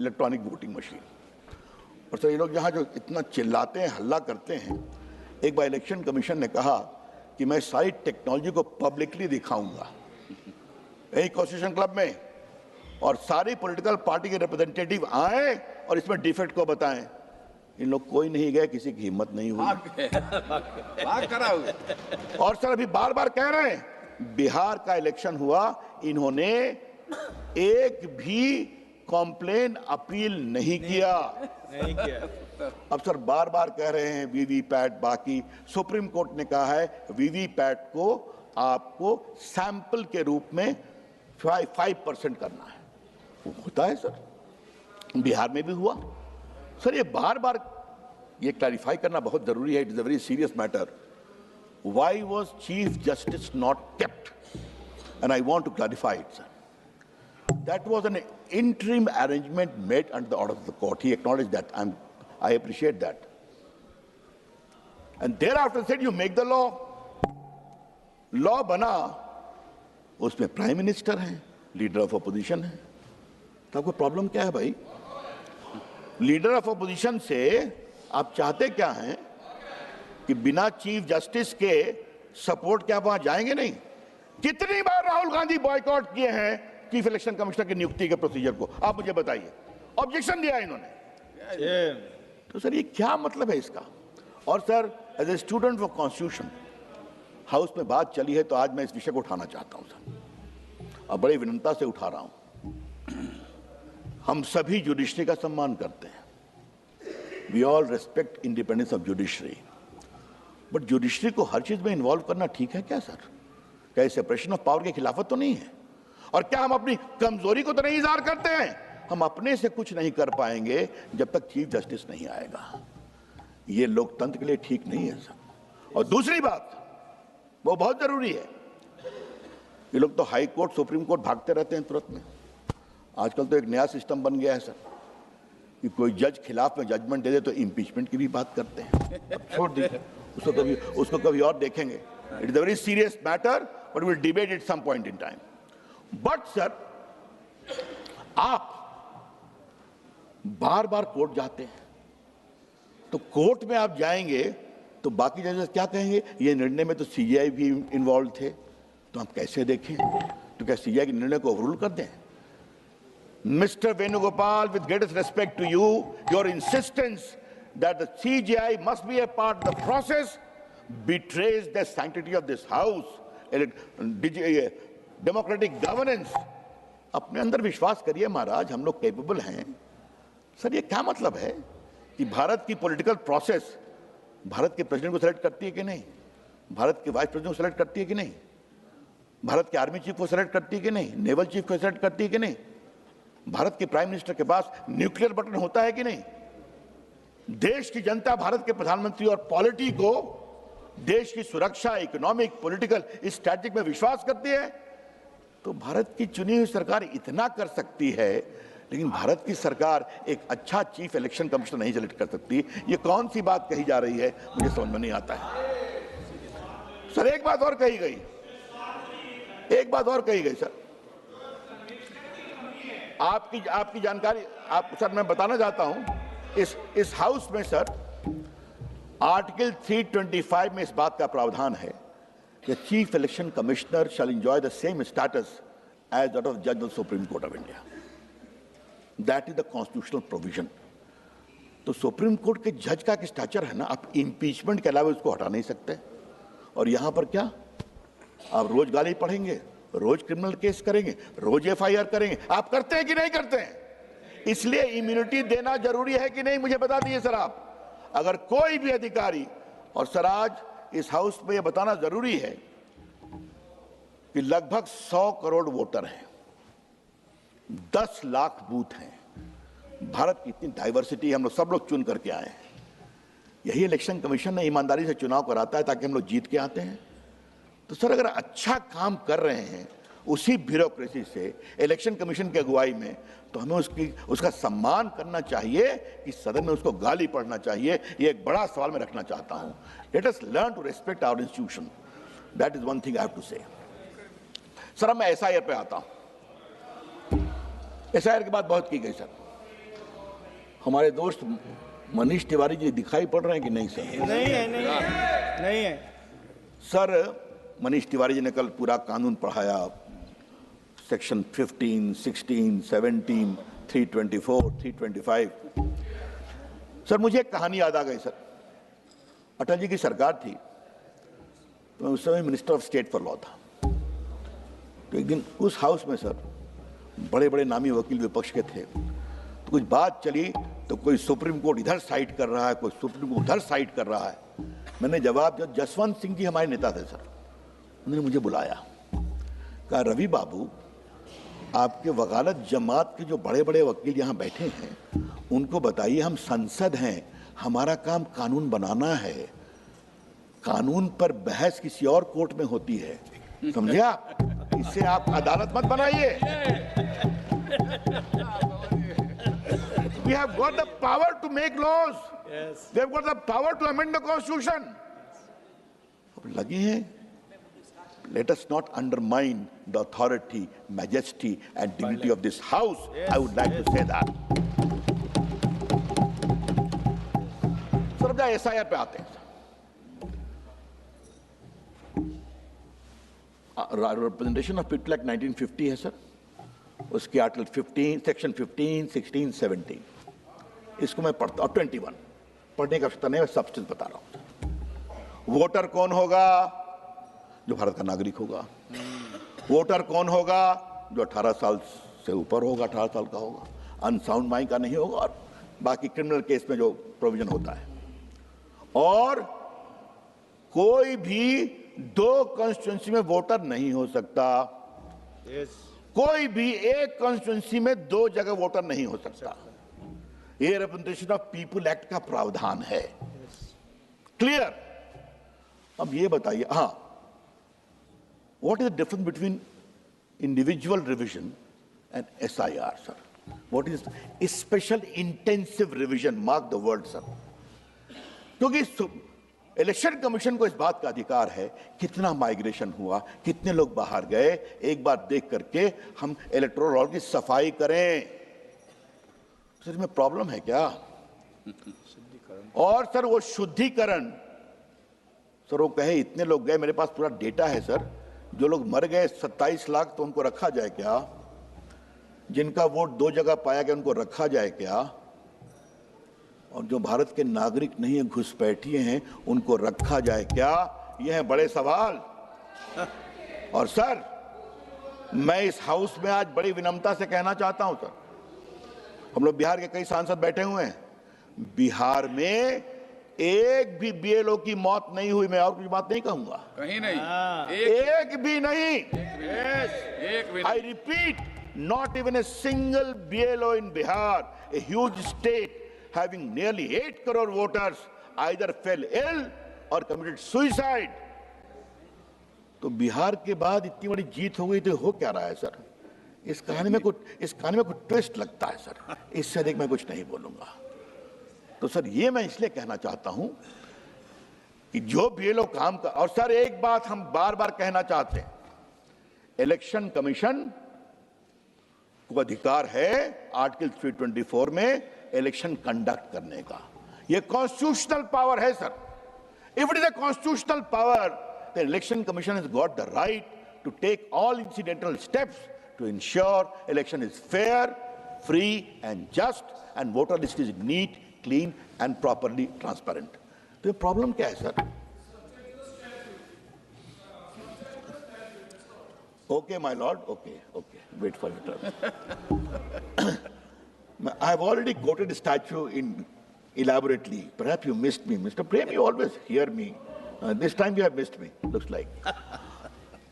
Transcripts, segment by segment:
Electronic voting machine. और sir ये लोग यहाँ जो इतना चिल्लाते हैं, हल्ला करते हैं, एक बार इलेक्शन कमीशन ने कहा कि मैं सारी टेक्नोलॉजी को पब्लिकली दिखाऊंगा यही कॉन्स्टिट्यूशन क्लब में, और सारी पॉलिटिकल पार्टी के रिप्रेजेंटेटिव आए और इसमें डिफेक्ट को बताएं। इन लोग कोई नहीं गए, किसी की हिम्मत नहीं हुई। और सर अभी बार बार कह रहे हैं, बिहार का इलेक्शन हुआ, इन्होंने एक भी कॉम्प्लेन अपील नहीं किया। अब सर बार बार कह रहे हैं वीवीपैट, बाकी सुप्रीम कोर्ट ने कहा है वीवीपैट को आपको सैंपल के रूप में 5% करना है। वो होता है सर, बिहार में भी हुआ। सर ये बार बार ये क्लैरिफाई करना बहुत जरूरी है। It is a very serious matter. Why was chief justice not kept? And I want to clarify it sir. That was an interim arrangement made under the order of the court. He acknowledged that. I appreciate that. And thereafter said, you make the law. Law बना, उसमें prime minister हैं, leader of opposition है। तो आपको problem क्या है भाई? Leader of opposition से आप चाहते क्या हैं कि बिना चीफ जस्टिस के सपोर्ट के आप वहां जाएंगे नहीं? कितनी बार राहुल गांधी बॉयकॉट किए हैं चीफ इलेक्शन कमिश्नर की नियुक्ति के प्रोसीजर को? आप मुझे बताइए। ऑब्जेक्शन दिया इन्होंने। तो सर ये क्या मतलब है इसका? और sir as a student for constitution, house में बात चली है तो आज मैं इस विषय को उठाना चाहता हूं सर, और बड़ी विनम्रता से उठा रहा हूं। हम सभी जुडिशरी का सम्मान करते हैं। We all respect independence of judiciary, but judiciary को हर चीज में इन्वॉल्व करना ठीक है क्या सर? क्या सेपरेशन ऑफ पावर के खिलाफत तो नहीं है? और क्या हम अपनी कमजोरी को तो नहीं इज़हार करते हैं? हम अपने से कुछ नहीं कर पाएंगे जब तक चीफ जस्टिस नहीं आएगा। ये लोकतंत्र के लिए ठीक नहीं है सर। और दूसरी बात, वो बहुत जरूरी है, ये लोग तो हाई कोर्ट, सुप्रीम कोर्ट भागते रहते हैं तुरंत में। आजकल तो एक नया सिस्टम बन गया है सर कि कोई जज खिलाफ में जजमेंट दे दे तो इम्पीचमेंट की भी बात करते हैं। अब छोड़ दीजिए, उसको कभी और देखेंगे। It is a very serious matter, but will debate it some point in time. But sir आप बार बार कोर्ट जाते हैं, तो कोर्ट में आप जाएंगे तो बाकी जजेस क्या कहेंगे? ये निर्णय में तो सीजीआई भी इन्वॉल्व थे, तो हम कैसे देखें? तो क्या सीजीआई के निर्णय को ओवररूल कर दें? Mister Venugopal, with greatest respect to you, your insistence that the CJI must be a part of the process betrays the sanctity of this house, democratic governance. अपने अंदर विश्वास करिए महाराज, हम लोग कैपेबल हैं। सर ये क्या मतलब है कि भारत की पॉलिटिकल प्रोसेस भारत के प्रेसिडेंट को सेलेक्ट करती है कि नहीं? भारत के वाइस प्रेसिडेंट को सेलेक्ट करती है कि नहीं? भारत के आर्मी चीफ को सेलेक्ट करती है कि नहीं? नेवल चीफ को सेलेक्ट करती है कि नहीं? भारत के प्राइम मिनिस्टर के पास न्यूक्लियर बटन होता है कि नहीं? देश की जनता भारत के प्रधानमंत्री और पॉलिटी को, देश की सुरक्षा, इकोनॉमिक, पॉलिटिकल स्ट्रैटेजी में विश्वास करती है। तो भारत की चुनी हुई सरकार इतना कर सकती है, लेकिन भारत की सरकार एक अच्छा चीफ इलेक्शन कमिश्नर नहीं सेलेक्ट कर सकती। ये कौन सी बात कही जा रही है, मुझे समझ में नहीं आता है। सर एक बात और कही गई, सर, आपकी जानकारी सर मैं बताना चाहता हूं। इस हाउस में सर आर्टिकल 325 में इस बात का प्रावधान है कि chief election commissioner shall enjoy the same status as that of जज of Supreme Court of India. That is the constitutional provision. तो सुप्रीम कोर्ट के जज का स्टैचर है ना, आप इम्पीचमेंट के अलावा उसको हटा नहीं सकते। और यहां पर क्या, आप रोज गाली पढ़ेंगे, रोज क्रिमिनल केस करेंगे, रोज एफआईआर करेंगे। आप करते हैं कि नहीं करते हैं? इसलिए इम्यूनिटी देना जरूरी है कि नहीं, मुझे बता दीजिए सर आप। अगर कोई भी अधिकारी, और सर आज इस हाउस में यह बताना जरूरी है कि लगभग 100 करोड़ वोटर हैं, 10 लाख बूथ हैं, भारत की इतनी डाइवर्सिटी, हम लोग सब लोग चुन करके आए हैं। यही इलेक्शन कमीशन ने ईमानदारी से चुनाव कराता है ताकि हम लोग जीत के आते हैं। तो सर अगर अच्छा काम कर रहे हैं उसी ब्यूरोक्रेसी से, इलेक्शन कमीशन की अगुवाई में, तो हमें उसका सम्मान करना चाहिए कि सदन में उसको गाली पढ़ना चाहिए? ये एक बड़ा सवाल मैं रखना चाहता हूं। Let us learn to respect our institution, that is one thing I have to say. Sir अब मैं एसआईआर पे आता हूं। एसआईआर की बात बहुत की गई सर। हमारे दोस्त मनीष तिवारी जी दिखाई पड़ रहे हैं कि नहीं सर? नहीं है सर, मनीष तिवारी जी ने कल पूरा कानून पढ़ाया, सेक्शन 15, 16, 17, 324, 325। सर मुझे एक कहानी याद आ गई सर। अटल जी की सरकार थी तो मैं उस समय minister of state for law था। तो एक दिन उस हाउस में सर बड़े बड़े नामी वकील विपक्ष के थे, तो कुछ बात चली तो कोई सुप्रीम कोर्ट इधर साइड कर रहा है, कोई सुप्रीम कोर्ट उधर साइड कर रहा है। मैंने जवाब दिया, जसवंत सिंह जी हमारे नेता थे सर, उन्होंने मुझे बुलाया, कहा रवि बाबू आपके वकालत जमात के जो बड़े बड़े वकील यहाँ बैठे हैं उनको बताइए हम संसद हैं, हमारा काम कानून बनाना है, कानून पर बहस किसी और कोर्ट में होती है, समझे आप? इससे आप अदालत मत बनाइए। We have got the power to make laws. Yes. We have got the power to amend the constitution. अब लगे हैं, let us not undermine the authority, majesty and dignity of this house. Yes, I would like to say that. Sir अब SIR पे आते हैं। Representation of people act 1950 है sir, उसके article 15, section 15, 16, 17 इसको मैं पढ़ता हूँ। 21 पढ़ने का आवश्यकता नहीं, मैं सब्सटेंस बता रहा हूँ। वोटर कौन होगा? जो भारत का नागरिक होगा। वोटर कौन होगा? जो 18 साल से ऊपर होगा, 18 साल का होगा, अनसाउंड माइंड का नहीं होगा, और बाकी क्रिमिनल केस में जो प्रोविजन होता है। और कोई भी दो कॉन्स्टिट्यूंसी में वोटर नहीं हो सकता। कोई भी एक कॉन्स्टिट्यूंसी में दो जगह वोटर नहीं हो सकता। ये रिप्रेजेंटेशन ऑफ पीपल एक्ट का प्रावधान है। क्लियर? अब ये बताइए, हाँ, what is the difference between individual revision and SIR sir? What is special intensive revision? Mark the word sir, क्योंकि इलेक्शन कमीशन को इस बात का अधिकार है कितना माइग्रेशन हुआ, कितने लोग बाहर गए, एक बार देख करके हम इलेक्टोरल रोल की सफाई करें। सर इसमें प्रॉब्लम है क्या? और सर वो शुद्धिकरण, सर वो कहे इतने लोग गए, मेरे पास पूरा डेटा है सर, जो लोग मर गए 27 लाख, तो उनको रखा जाए क्या? जिनका वोट दो जगह पाया गया उनको रखा जाए क्या? और जो भारत के नागरिक नहीं है, घुसपैठिए हैं, उनको रखा जाए क्या? ये हैं बड़े सवाल। और सर मैं इस हाउस में आज बड़ी विनम्रता से कहना चाहता हूं सर, हम लोग बिहार के कई सांसद बैठे हुए हैं, बिहार में एक भी BLO की मौत नहीं हुई। मैं और कुछ बात नहीं कहूंगा, कहीं नहीं, एक भी नहीं। एक भी I repeat, not even a single BLO in Bihar, a huge state having nearly 8 crore voters, either fell ill or committed suicide. तो बिहार के बाद इतनी बड़ी जीत हो गई तो हो क्या रहा है सर? इस कहानी में कुछ ट्विस्ट लगता है सर, इससे अधिक मैं कुछ नहीं बोलूंगा। तो सर ये मैं इसलिए कहना चाहता हूं कि जो BLO काम का, और सर एक बात हम बार बार कहना चाहते हैं, इलेक्शन कमीशन को अधिकार है आर्टिकल 324 में इलेक्शन कंडक्ट करने का। यह कॉन्स्टिट्यूशनल पावर है sir. If it is a constitutional power, the election commission has got the right to take all incidental steps to ensure election is fair, free and just and voter list is neat, clean and properly transparent. तो ये problem क्या है sir? Okay, my lord. Okay. Wait for your turn. I have already quoted the statute elaborately. Perhaps you missed me, Mr. Prem. You always hear me. This time you have missed me. Looks like.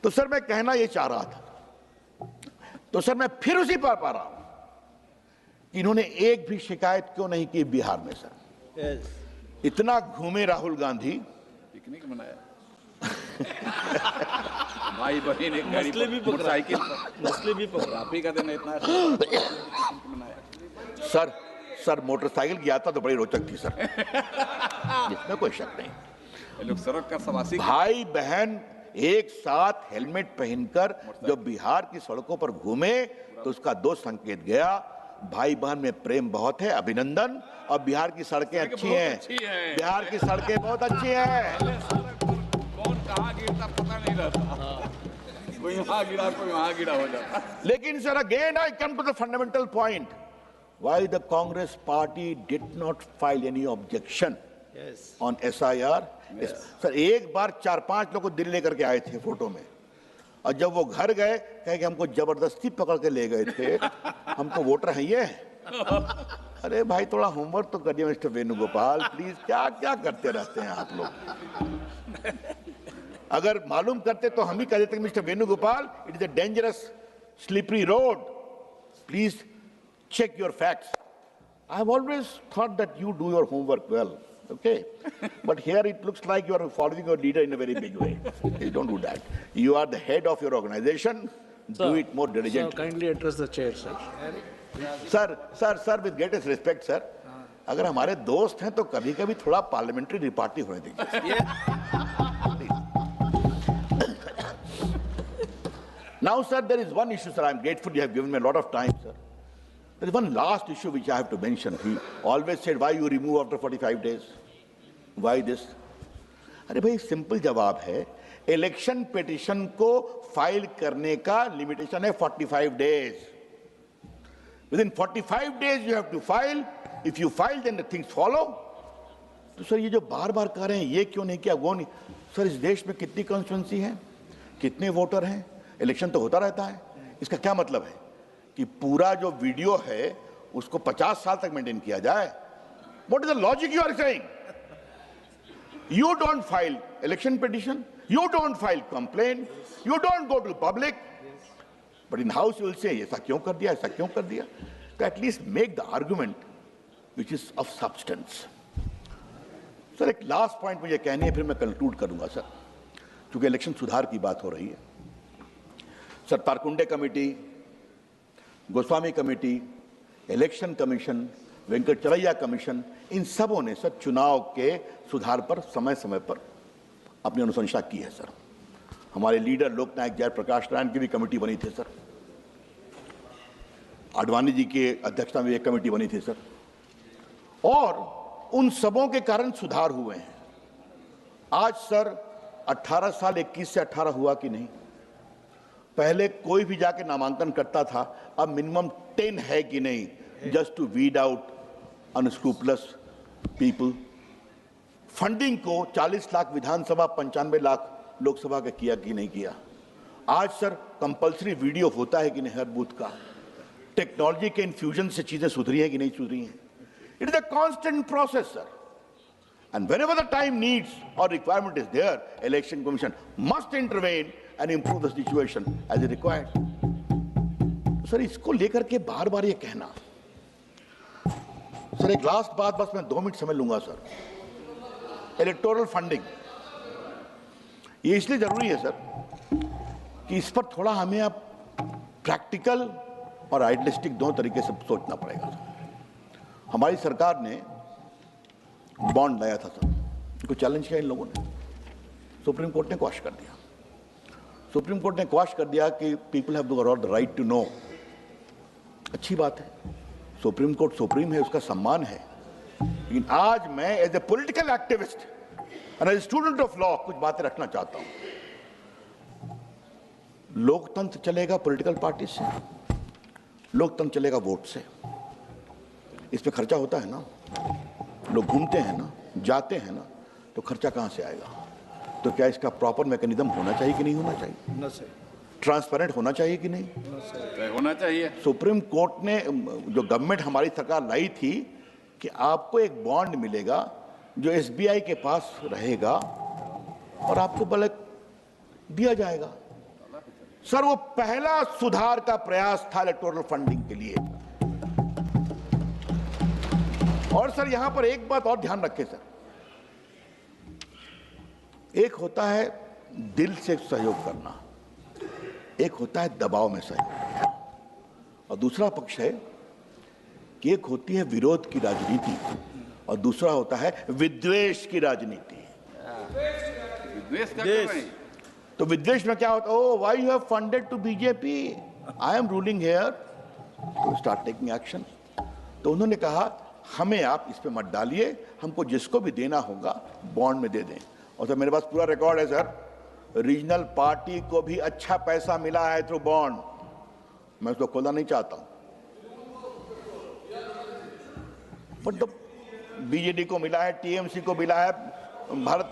तो sir मैं कहना ये चाह रहा था, तो sir मैं फिर उसी पर पा रहा हूं कि इन्होंने एक भी शिकायत क्यों नहीं की बिहार में सर? इतना घूमे राहुल गांधी, पिकनिक मनाया, भाई बहन एक गाड़ी पर मोटरसाइकिल, नस्लें भी पकड़ा का दिन इतना सर मोटरसाइकिल की यात्रा तो बड़ी रोचक थी सर, इसमें कोई शक नहीं। लोग सड़क का सवासी, भाई बहन एक साथ हेलमेट पहनकर जो बिहार की सड़कों पर घूमे तो उसका दो संकेत गया। भाई बहन में प्रेम बहुत है, अभिनंदन। और बिहार की सड़कें अच्छी हैं, बिहार की सड़कें बहुत अच्छी हैं। कौन कहाँ गिरता पता नहीं रहता, कोई वहां गिरा कोई वहां गिरा हो जाता। लेकिन sir again I come to the fundamental point, why the Congress party did not file any objection on SIR। Sir एक बार 4-5 लोग को दिल्ली लेकर के आए थे फोटो में, और जब वो घर गए कहे कि हमको जबरदस्ती पकड़ के ले गए थे, हम तो वोटर हैं ये। अरे भाई थोड़ा होमवर्क तो करिए मिस्टर वेणुगोपाल प्लीज, क्या क्या करते रहते हैं आप लोग। अगर मालूम करते तो हम ही कह देते mister Venugopal it is a dangerous slippery road, please check your facts. I have always thought that you do your homework well, okay? But here it looks like you are following your leader in a very big way. Please don't do that. You are the head of your organization. Do it more diligently. So kindly address the chair, sir. Sir, with greatest respect, sir. अगर हमारे दोस्त हैं तो कभी-कभी थोड़ा parliamentary repartee होने दीजिए। Now, sir, there is one issue, sir. I'm grateful you have given me a lot of time, sir. There is one last issue which I have to mention. He always said, why you remove after 45 days? Why this? अरे भाई simple जवाब है, election petition को file करने का limitation है 45 days. Within 45 days you have to file. If you file, then the things follow. तो sir ये जो बार बार कह रहे हैं ये क्यों नहीं किया वो नहीं, सर इस देश में कितनी कॉन्स्टिट्यूंसी है, कितने वोटर हैं, इलेक्शन तो होता रहता है। इसका क्या मतलब है कि पूरा जो वीडियो है उसको 50 साल तक मेंटेन किया जाए? What is the logic you are saying? You don't file election petition, you don't file complain, you don't go to public, but in house you will say ऐसा क्यों कर दिया, ऐसा क्यों कर दिया। तो at least make the argument which is of substance. Sir एक लास्ट पॉइंट मुझे कहनी है, फिर मैं कंक्लूड करूंगा सर, क्योंकि इलेक्शन सुधार की बात हो रही है। Sir Tarkunde committee, Goswami committee, election commission, Venkatachaliah commission, इन सबों ने सर चुनाव के सुधार पर समय समय पर अपनी अनुशंसा की है सर। हमारे लीडर लोकनायक जयप्रकाश नारायण की भी कमेटी बनी थी सर, आडवाणी जी की अध्यक्षता में एक कमेटी बनी थी सर, और उन सबों के कारण सुधार हुए हैं। आज सर 18 साल 21 से 18 हुआ कि नहीं? पहले कोई भी जाके नामांकन करता था, अब मिनिमम 10 है कि नहीं, just to weed out unscrupulous people. Funding को 40 लाख विधानसभा, 95 लाख लोकसभा का किया कि नहीं किया? आज सर कंपलसरी वीडियो होता है कि नहीं हर बूथ का? टेक्नोलॉजी के इन्फ्यूजन से चीजें सुधरी है कि नहीं सुधरी हैं? It is a constant process sir, and whenever the time needs or requirement is there, election commission must intervene and improve the situation as it required. Sir इसको लेकर के बार बार ये कहना, सर एक लास्ट बात बस मैं 2 मिनट समझ लूंगा सर। इलेक्टोरल फंडिंग ये इसलिए जरूरी है सर कि इस पर थोड़ा हमें अब प्रैक्टिकल और आइडियलिस्टिक दोनों तरीके से सोचना पड़ेगा। हमारी सरकार ने बॉन्ड लाया था सर, इनको चैलेंज किया इन लोगों ने, सुप्रीम कोर्ट ने क्वाश कर दिया। सुप्रीम कोर्ट ने क्वाश कर दिया कि people have the right to know. अच्छी बात है, सुप्रीम कोर्ट सुप्रीम है, उसका सम्मान है। लेकिन आज मैं as a political activist and as student of law कुछ बातें रखना चाहता हूं। लोकतंत्र चलेगा पॉलिटिकल पार्टी से, लोकतंत्र चलेगा वोट से। इस पे खर्चा होता है ना, लोग घूमते हैं ना, जाते हैं ना, तो खर्चा कहां से आएगा? तो क्या इसका प्रॉपर मैकेनिज्म होना चाहिए कि नहीं होना चाहिए? No, sir. ट्रांसपेरेंट होना चाहिए कि नहीं? होना चाहिए। सुप्रीम कोर्ट ने जो गवर्नमेंट हमारी सरकार लाई थी कि आपको एक बॉन्ड मिलेगा जो SBI के पास रहेगा और आपको बल्कि दिया जाएगा। सर वो पहला सुधार का प्रयास था इलेक्टोरल फंडिंग के लिए। और सर यहां पर एक बात और ध्यान रखें सर, एक होता है दिल से सहयोग करना, एक होता है दबाव में सहयोग करना, और दूसरा पक्ष है कि एक होती है विरोध की राजनीति और दूसरा होता है विद्वेष की राजनीति। विद्वेष क्या कर रहे हैं? तो विद्वेष में क्या होता है? O why you have funded to BJP, I am ruling here, तो स्टार्ट टेकिंग एक्शन। तो उन्होंने कहा हमें आप इस पे मत डालिए, हमको जिसको भी देना होगा बॉन्ड में दे दें। और सर मेरे पास पूरा रिकॉर्ड है सर, रीजनल पार्टी को भी अच्छा पैसा मिला है थ्रू बॉन्ड, मैं उसको खोलना नहीं चाहता हूं, बट बीजेडी को मिला है, टीएमसी को मिला है, भारत